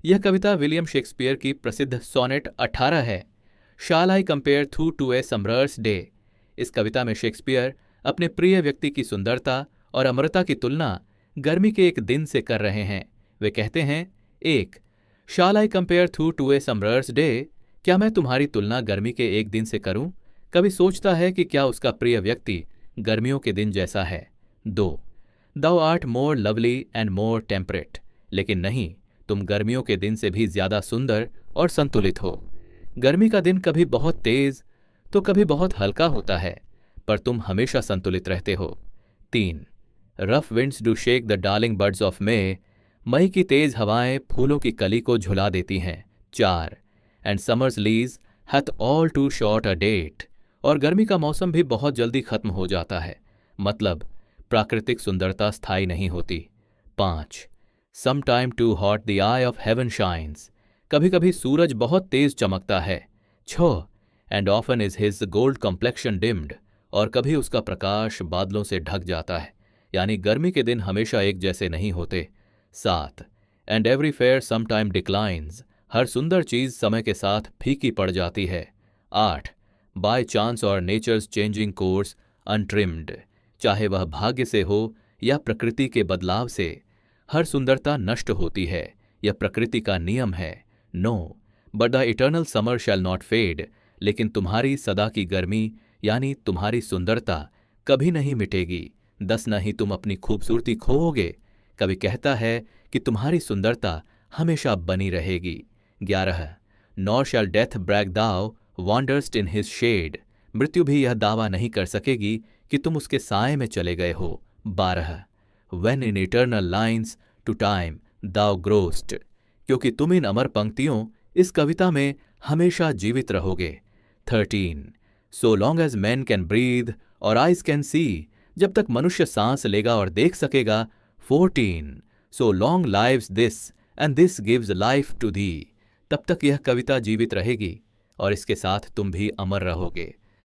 यह कविता William Shakespeare की प्रसिद्ध सोनेट 18 है। शाल आई कंपेयर थू टू ए समरर्स डे। इस कविता में शेक्सपियर अपने प्रिय व्यक्ति की सुंदरता और अमरता की तुलना गर्मी के एक दिन से कर रहे हैं। वे कहते हैं, एक, शाल आई कंपेयर थू टू ए समरर्स डे, क्या मैं तुम्हारी तुलना गर्मी के एक दिन से करूं? कभी सोचता है कि क्या उसका प्रिय व्यक्ति गर्मियों के दिन जैसा है। दो, thou art more lovely and more temperate, लेकिन नहीं, तुम गर्मियों के दिन से भी ज्यादा सुंदर और संतुलित हो। गर्मी का दिन कभी बहुत तेज तो कभी बहुत हल्का होता है, पर तुम हमेशा संतुलित रहते हो। तीन, rough winds do shake the darling buds of May, मई की तेज हवाएं फूलों की कली को झुला देती हैं। चार, and summer's lease hath all too short a date, और गर्मी का मौसम भी बहुत जल्दी खत्म हो जाता है, मतलब प्राकृतिक सुंदरता स्थायी नहीं होती। पांच, sometime too hot the eye of heaven shines, कभी कभी सूरज बहुत तेज चमकता है। छः, and often is his gold complexion dimmed, और कभी उसका प्रकाश बादलों से ढक जाता है, यानी गर्मी के दिन हमेशा एक जैसे नहीं होते। सात, and every fair sometime declines, हर सुंदर चीज समय के साथ फीकी पड़ जाती है। आठ, बाय चांस और नेचर्स चेंजिंग कोर्स अनट्रिम्ड, चाहे वह भाग्य से हो या प्रकृति के बदलाव से, हर सुंदरता नष्ट होती है, यह प्रकृति का नियम है। नो, but the eternal summer shall not fade, लेकिन तुम्हारी सदा की गर्मी यानी तुम्हारी सुंदरता कभी नहीं मिटेगी। 10, न ही तुम अपनी खूबसूरती खोओगे, कभी कहता है कि तुम्हारी सुंदरता हमेशा बनी रहेगी। 11, nor shall death brag thou wanderest in his shade, मृत्यु भी यह दावा नहीं कर सकेगी कि तुम उसके साए में चले गए हो। 12, when in eternal lines to time thou growest, क्योंकि तुम इन अमर पंक्तियों इस कविता में हमेशा जीवित रहोगे। 13, so long as men can breathe or eyes can see, जब तक मनुष्य सांस लेगा और देख सकेगा। 14, so long lives this and this gives life to thee, तब तक यह कविता जीवित रहेगी और इसके साथ तुम भी अमर रहोगे।